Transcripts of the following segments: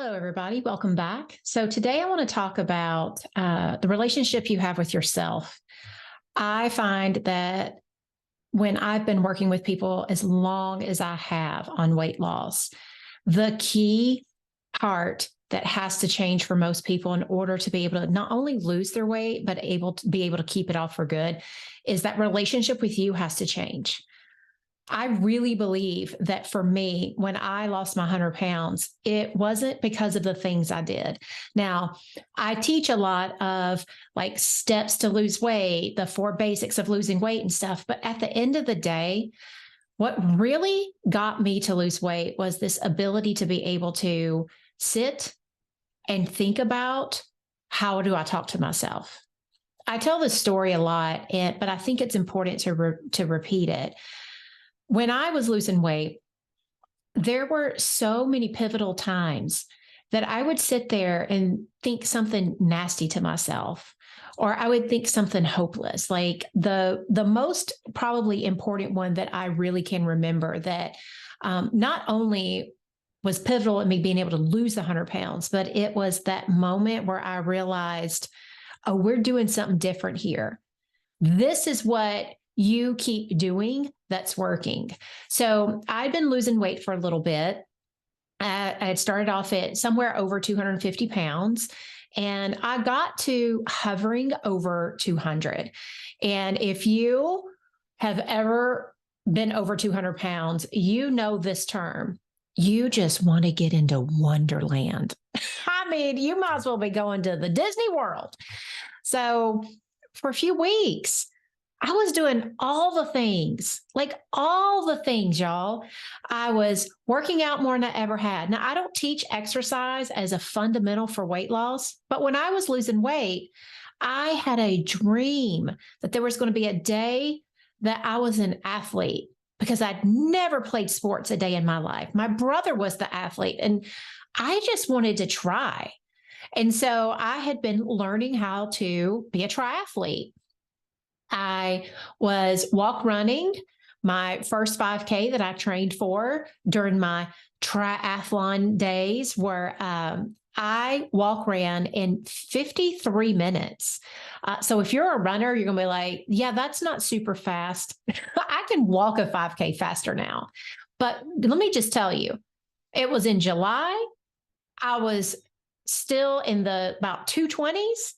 Hello, everybody. Welcome back. So today I want to talk about the relationship you have with yourself. I find that when I've been working with people as long as I have on weight loss, the key part that has to change for most people in order to be able to not only lose their weight, but be able to keep it off for good is that relationship with you has to change. I really believe that for me, when I lost my 100 pounds, it wasn't because of the things I did. Now, I teach a lot of like steps to lose weight, the 4 basics of losing weight and stuff. But at the end of the day, what really got me to lose weight was this ability to be able to sit and think about, how do I talk to myself? I tell this story a lot, but I think it's important to repeat it. When I was losing weight, there were so many pivotal times that I would sit there and think something nasty to myself, or I would think something hopeless. Like the most probably important one that I really can remember that not only was pivotal in me being able to lose the 100 pounds, but it was that moment where I realized, oh, we're doing something different here. This is what you keep doing that's working. So I've been losing weight for a little bit. I had started off at somewhere over 250 pounds, and I got to hovering over 200. And if you have ever been over 200 pounds, you know this term. You just want to get into Wonderland. I mean, you might as well be going to the Disney World. So for a few weeks, I was doing all the things, y'all. I was working out more than I ever had. Now, I don't teach exercise as a fundamental for weight loss, but when I was losing weight, I had a dream that there was going to be a day that I was an athlete because I'd never played sports a day in my life. My brother was the athlete, and I just wanted to try. And so I had been learning how to be a triathlete. I was walk running. My first 5K that I trained for during my triathlon days were I walk ran in 53 minutes. So if you're a runner, you're going to be like, yeah, that's not super fast. I can walk a 5K faster now. But let me just tell you, it was in July. I was still in the about 220s.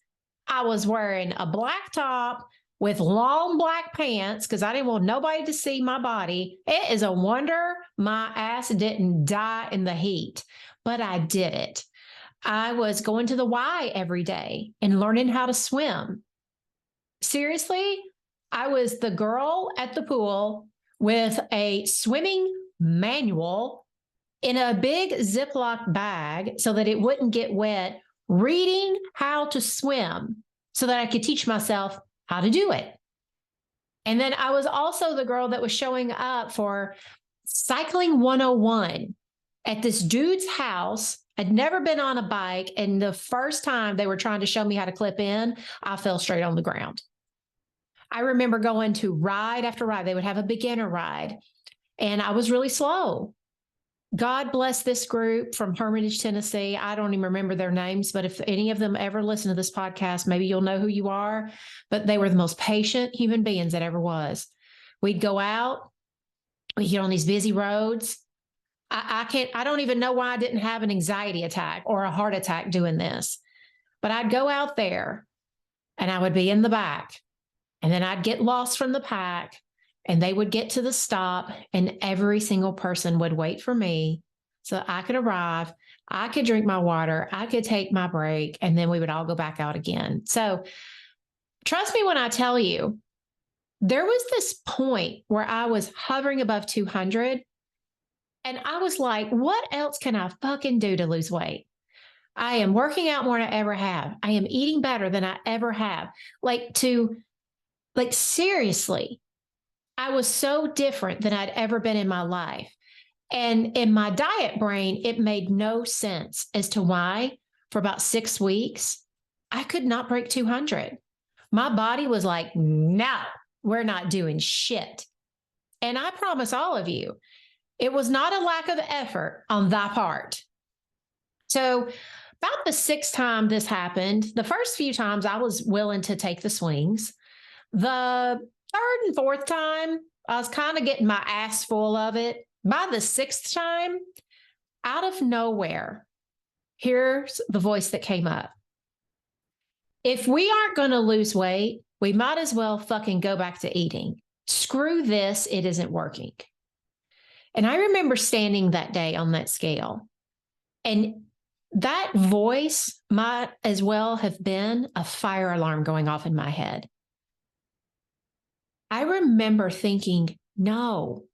I was wearing a black top with long black pants because I didn't want nobody to see my body. It is a wonder my ass didn't die in the heat, but I did it. I was going to the Y every day and learning how to swim. Seriously, I was the girl at the pool with a swimming manual in a big Ziploc bag so that it wouldn't get wet, reading how to swim so that I could teach myself how to do it. And then I was also the girl that was showing up for cycling 101 at this dude's house. I'd never been on a bike. And the first time they were trying to show me how to clip in, I fell straight on the ground. I remember going to ride after ride. They would have a beginner ride, and I was really slow. God bless this group from Hermitage, Tennessee. I don't even remember their names, but if any of them ever listen to this podcast, maybe you'll know who you are. But they were the most patient human beings that ever was. We'd go out, we'd get on these busy roads. I don't even know why I didn't have an anxiety attack or a heart attack doing this. But I'd go out there and I would be in the back, and then I'd get lost from the pack. And they would get to the stop, and every single person would wait for me so I could arrive. I could drink my water. I could take my break, and then we would all go back out again. So trust me when I tell you, there was this point where I was hovering above 200, and I was like, what else can I fucking do to lose weight? I am working out more than I ever have. I am eating better than I ever have. Seriously. I was so different than I'd ever been in my life. And in my diet brain, it made no sense as to why for about 6 weeks, I could not break 200. My body was like, no, we're not doing shit. And I promise all of you, it was not a lack of effort on thy part. So about the sixth time this happened, the first few times I was willing to take the swings. The third and fourth time, I was kind of getting my ass full of it. By the sixth time, out of nowhere, here's the voice that came up. If we aren't going to lose weight, we might as well fucking go back to eating. Screw this, it isn't working. And I remember standing that day on that scale, and that voice might as well have been a fire alarm going off in my head. I remember thinking, no,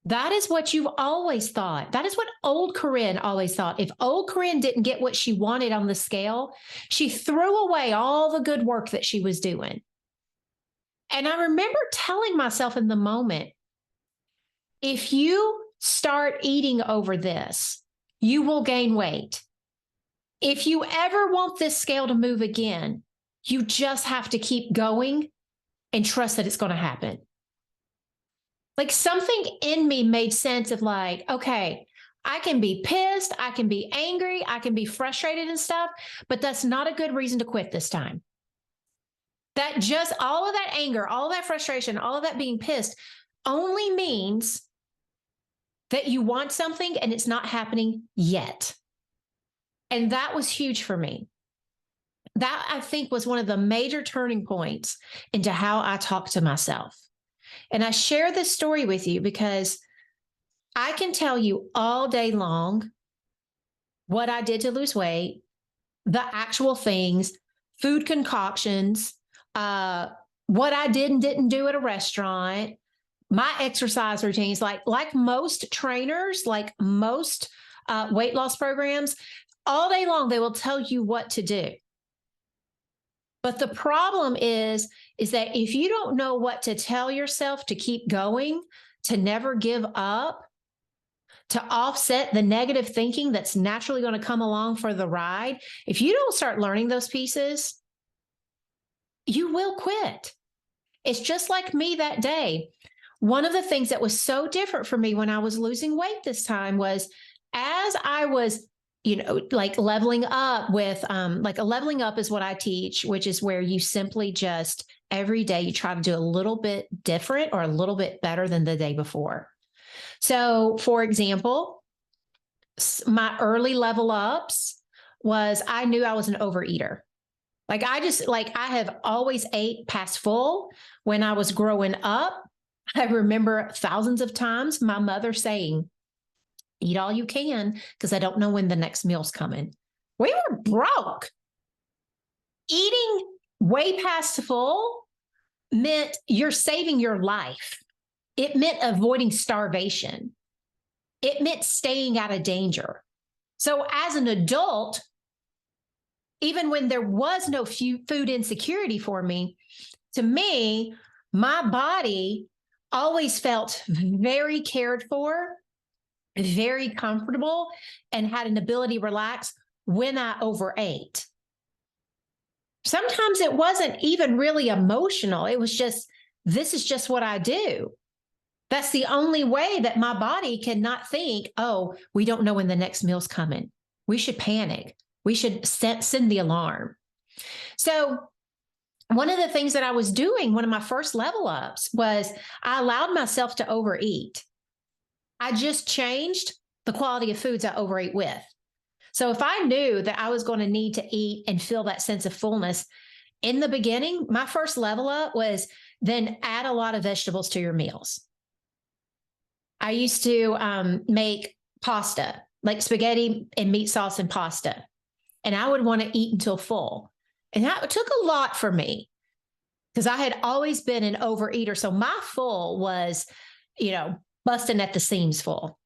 that is what you've always thought. That is what old Corinne always thought. If old Corinne didn't get what she wanted on the scale, she threw away all the good work that she was doing. And I remember telling myself in the moment, if you start eating over this, you will gain weight. If you ever want this scale to move again, you just have to keep going and trust that it's going to happen. Like something in me made sense of like, okay, I can be pissed, I can be angry, I can be frustrated and stuff, but that's not a good reason to quit this time. That just all of that anger, all of that frustration, all of that being pissed only means that you want something and it's not happening yet. And that was huge for me. That I think was one of the major turning points into how I talk to myself. And I share this story with you because I can tell you all day long what I did to lose weight, the actual things, food concoctions, what I did and didn't do at a restaurant, my exercise routines, like most trainers, like most weight loss programs, all day long, they will tell you what to do. But the problem is that if you don't know what to tell yourself to keep going, to never give up, to offset the negative thinking that's naturally going to come along for the ride, if you don't start learning those pieces, you will quit. It's just like me that day. One of the things that was so different for me when I was losing weight this time was as I was, like leveling up with, like a leveling up is what I teach, which is where you simply just every day you try to do a little bit different or a little bit better than the day before. So, for example, my early level ups was I knew I was an overeater. I have always ate past full. When I was growing up, I remember thousands of times my mother saying, eat all you can because I don't know when the next meal's coming. We were broke. Eating way past full meant you're saving your life. It meant avoiding starvation. It meant staying out of danger. So as an adult, even when there was no food insecurity for me, to me, my body always felt very cared for, very comfortable, and had an ability to relax when I overate. Sometimes it wasn't even really emotional. It was just, this is just what I do. That's the only way that my body cannot think, oh, we don't know when the next meal's coming. We should panic. We should send the alarm. So one of the things that I was doing, one of my first level ups, was I allowed myself to overeat. I just changed the quality of foods I overate with. So if I knew that I was going to need to eat and feel that sense of fullness in the beginning, my first level up was then add a lot of vegetables to your meals. I used to make pasta, like spaghetti and meat sauce and pasta. And I would want to eat until full. And that took a lot for me because I had always been an overeater. So my full was, busting at the seams full.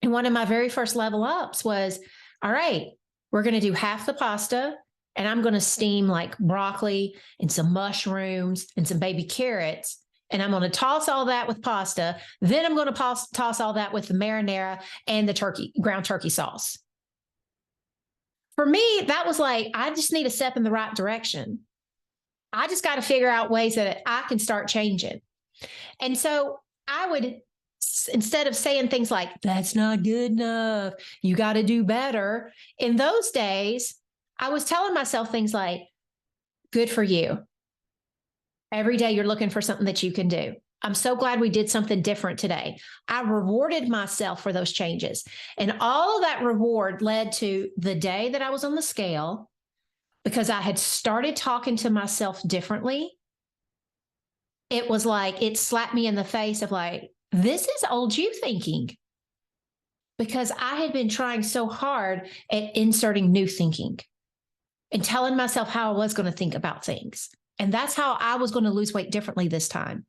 And one of my very first level ups was, all right, we're going to do half the pasta and I'm going to steam like broccoli and some mushrooms and some baby carrots. And I'm going to toss all that with pasta. Then I'm going to toss all that with the marinara and the ground turkey sauce. For me, that was like, I just need a step in the right direction. I just got to figure out ways that I can start changing. And so I would instead of saying things like, that's not good enough, you got to do better. In those days, I was telling myself things like, good for you. Every day you're looking for something that you can do. I'm so glad we did something different today. I rewarded myself for those changes. And all of that reward led to the day that I was on the scale, because I had started talking to myself differently. It was like, it slapped me in the face of like, this is old you thinking. Because I had been trying so hard at inserting new thinking and telling myself how I was going to think about things. And that's how I was going to lose weight differently this time.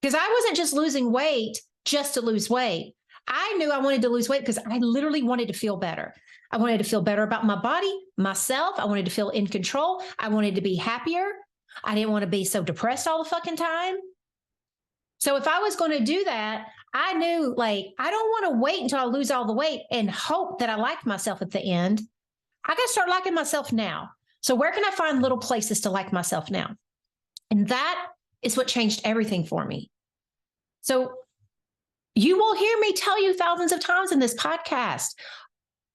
Because I wasn't just losing weight just to lose weight. I knew I wanted to lose weight because I literally wanted to feel better. I wanted to feel better about my body, myself. I wanted to feel in control. I wanted to be happier. I didn't want to be so depressed all the fucking time. So if I was going to do that, I knew, like, I don't want to wait until I lose all the weight and hope that I like myself at the end. I got to start liking myself now. So where can I find little places to like myself now? And that is what changed everything for me. So you will hear me tell you thousands of times in this podcast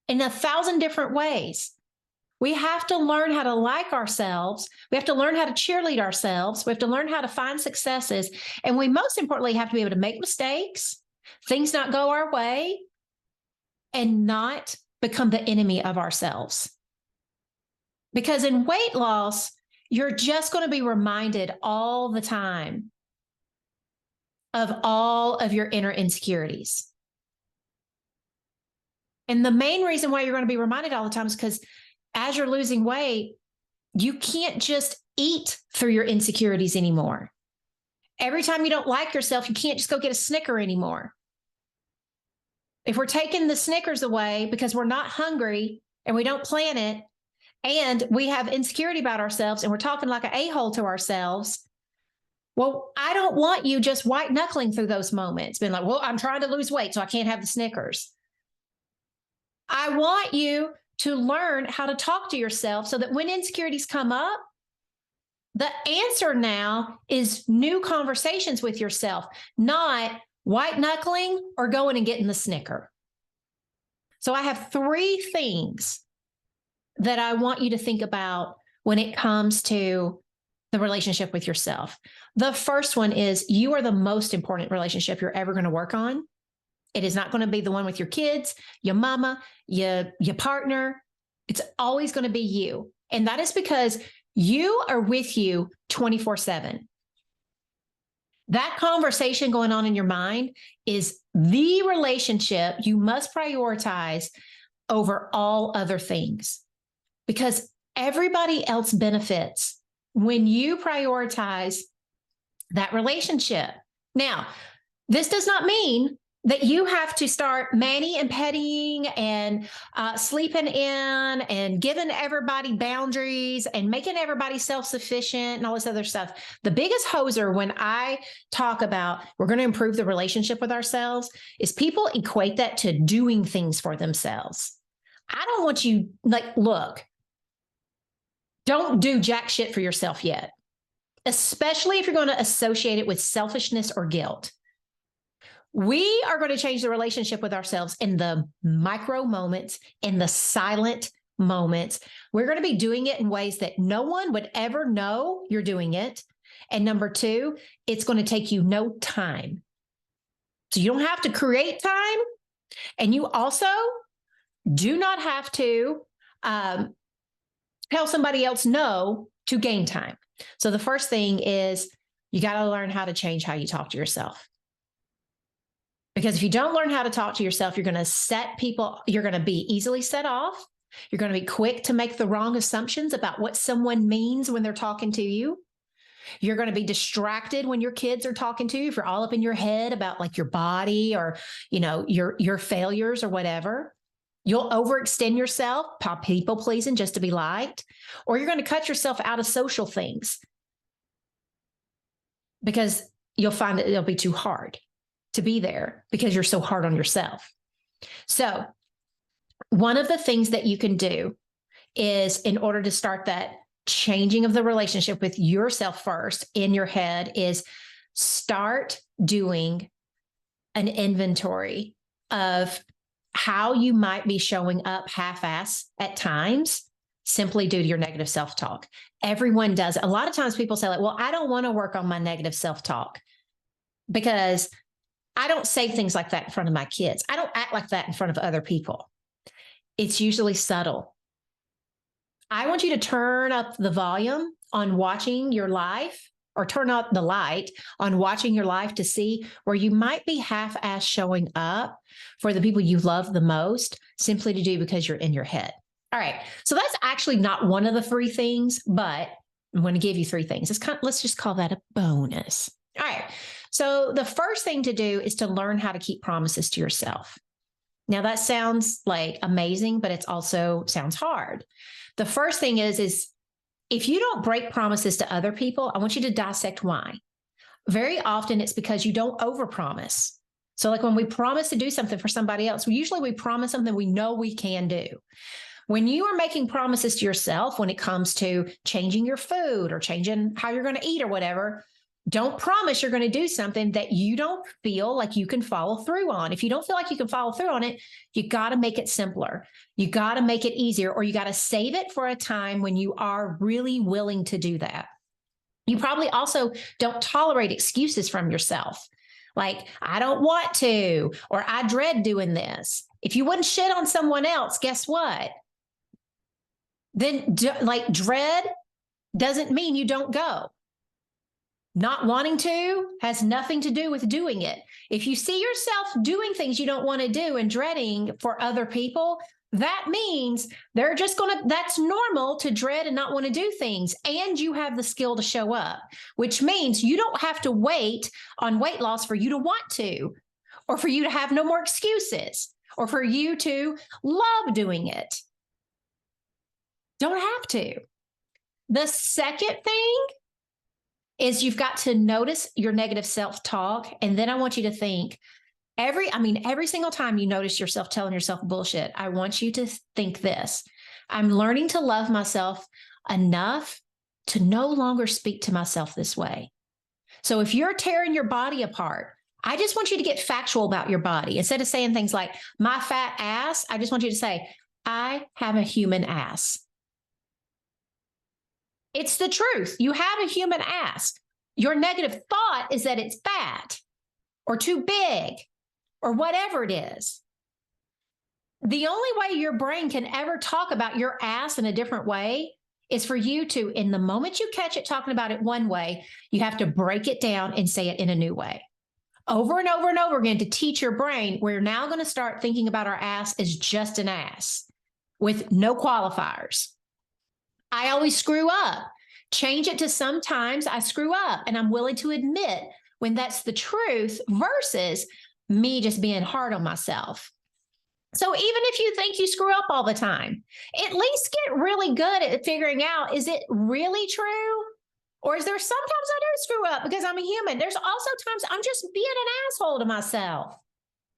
in 1,000 different ways. We have to learn how to like ourselves. We have to learn how to cheerlead ourselves. We have to learn how to find successes. And we most importantly have to be able to make mistakes, things not go our way, and not become the enemy of ourselves. Because in weight loss, you're just going to be reminded all the time of all of your inner insecurities. And the main reason why you're going to be reminded all the time is because as you're losing weight, you can't just eat through your insecurities anymore. Every time you don't like yourself, you can't just go get a Snicker anymore. If we're taking the Snickers away because we're not hungry and we don't plan it, and we have insecurity about ourselves and we're talking like an a-hole to ourselves, well, I don't want you just white knuckling through those moments, being like, well, I'm trying to lose weight, so I can't have the Snickers. I want you to learn how to talk to yourself so that when insecurities come up, the answer now is new conversations with yourself, not white knuckling or going and getting the Snicker. So I have 3 things that I want you to think about when it comes to the relationship with yourself. The first one is, you are the most important relationship you're ever going to work on. It is not going to be the one with your kids, your mama, your partner. It's always going to be you. And that is because you are with you 24/7. That conversation going on in your mind is the relationship you must prioritize over all other things, because everybody else benefits when you prioritize that relationship. Now, this does not mean that you have to start mani and petting and sleeping in and giving everybody boundaries and making everybody self-sufficient and all this other stuff. The biggest hoser when I talk about we're going to improve the relationship with ourselves is people equate that to doing things for themselves. I don't want you, like, look, don't do jack shit for yourself yet, especially if you're going to associate it with selfishness or guilt. We are going to change the relationship with ourselves in the micro moments, in the silent moments. We're going to be doing it in ways that no one would ever know you're doing it. And number 2, it's going to take you no time. So you don't have to create time. And you also do not have to tell somebody else no to gain time. So the first thing is you got to learn how to change how you talk to yourself. Because if you don't learn how to talk to yourself, you're going to be easily set off. You're going to be quick to make the wrong assumptions about what someone means when they're talking to you. You're going to be distracted when your kids are talking to you. If you're all up in your head about like your body or, your failures or whatever, you'll overextend yourself, people pleasing just to be liked, or you're going to cut yourself out of social things because you'll find that it'll be too hard to be there because you're so hard on yourself. So one of the things that you can do is, in order to start that changing of the relationship with yourself first in your head, is start doing an inventory of how you might be showing up half-ass at times simply due to your negative self-talk. Everyone does. A lot of times people say, like, well, I don't want to work on my negative self-talk because I don't say things like that in front of my kids. I don't act like that in front of other people. It's usually subtle. I want you to turn up the volume on watching your life, or turn up the light on watching your life to see where you might be half-ass showing up for the people you love the most simply to do because you're in your head. All right. So that's actually not one of the 3 things, but I'm going to give you 3 things. Let's just call that a bonus. All right. So the first thing to do is to learn how to keep promises to yourself. Now that sounds like amazing, but it also sounds hard. The first thing is if you don't break promises to other people, I want you to dissect why. Very often it's because you don't overpromise. So like when we promise to do something for somebody else, we promise something we know we can do. When you are making promises to yourself, when it comes to changing your food or changing how you're going to eat or whatever, don't promise you're going to do something that you don't feel like you can follow through on. If you don't feel like you can follow through on it, you got to make it simpler. You got to make it easier, or you got to save it for a time when you are really willing to do that. You probably also don't tolerate excuses from yourself. Like, I don't want to, or I dread doing this. If you wouldn't shit on someone else, guess what? Then dread doesn't mean you don't go. Not wanting to has nothing to do with doing it. If you see yourself doing things you don't want to do and dreading for other people, that means that's normal to dread and not want to do things. And you have the skill to show up, which means you don't have to wait on weight loss for you to want to, or for you to have no more excuses, or for you to love doing it. Don't have to. The second thing is you've got to notice your negative self-talk. And then I want you to think every single time you notice yourself telling yourself bullshit, I want you to think this: I'm learning to love myself enough to no longer speak to myself this way. So if you're tearing your body apart, I just want you to get factual about your body. Instead of saying things like, my fat ass, I just want you to say, I have a human ass. It's the truth. You have a human ass. Your negative thought is that it's fat or too big or whatever it is. The only way your brain can ever talk about your ass in a different way is for you to, in the moment you catch it talking about it one way, you have to break it down and say it in a new way. Over and over and over again, to teach your brain, we're now going to start thinking about our ass as just an ass with no qualifiers. I always screw up. Change it to sometimes I screw up, and I'm willing to admit when that's the truth versus me just being hard on myself. So even if you think you screw up all the time, at least get really good at figuring out, is it really true? Or is there sometimes I do screw up because I'm a human? There's also times I'm just being an asshole to myself.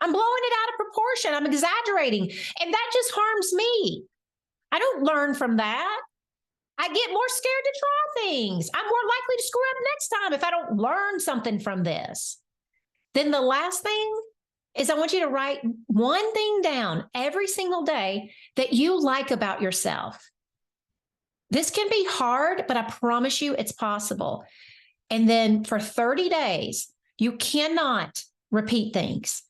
I'm blowing it out of proportion. I'm exaggerating. And that just harms me. I don't learn from that. I get more scared to try things. I'm more likely to screw up next time if I don't learn something from this. Then the last thing is I want you to write one thing down every single day that you like about yourself. This can be hard, but I promise you it's possible. And then for 30 days, you cannot repeat things.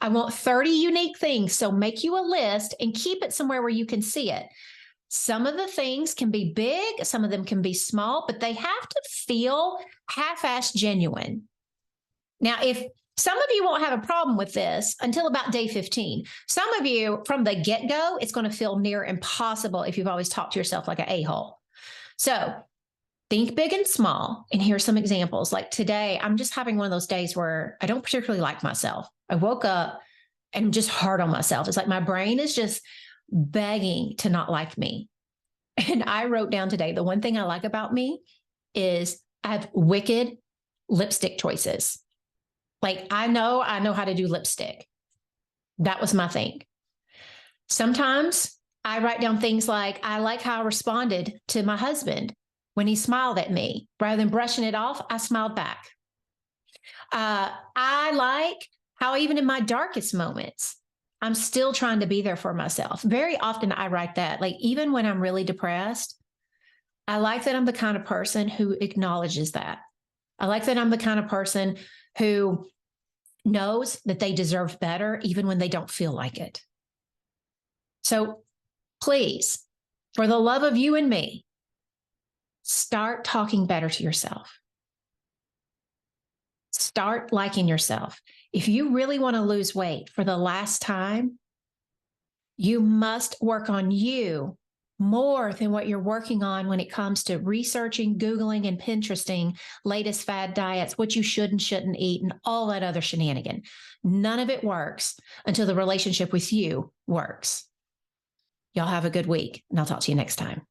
I want 30 unique things. So make you a list and keep it somewhere where you can see it. Some of the things can be big, some of them can be small, but they have to feel half-assed genuine. Now, if some of you won't have a problem with this until about day 15. Some of you, from the get-go, it's going to feel near impossible if you've always talked to yourself like an a-hole. So think big and small. And here's some examples. Like today, I'm just having one of those days where I don't particularly like myself. I woke up and I'm just hard on myself. It's like my brain is just begging to not like me. And I wrote down today, the one thing I like about me is I have wicked lipstick choices. Like I know how to do lipstick. That was my thing. Sometimes I write down things like, I like how I responded to my husband when he smiled at me. Rather than brushing it off, I smiled back. I like How even in my darkest moments, I'm still trying to be there for myself. Very often I write that, like, even when I'm really depressed, I like that I'm the kind of person who acknowledges that. I like that I'm the kind of person who knows that they deserve better, even when they don't feel like it. So please, for the love of you and me, start talking better to yourself. Start liking yourself. If you really want to lose weight for the last time, you must work on you more than what you're working on when it comes to researching, Googling, and Pinteresting latest fad diets, what you should and shouldn't eat, and all that other shenanigan. None of it works until the relationship with you works. Y'all have a good week, and I'll talk to you next time.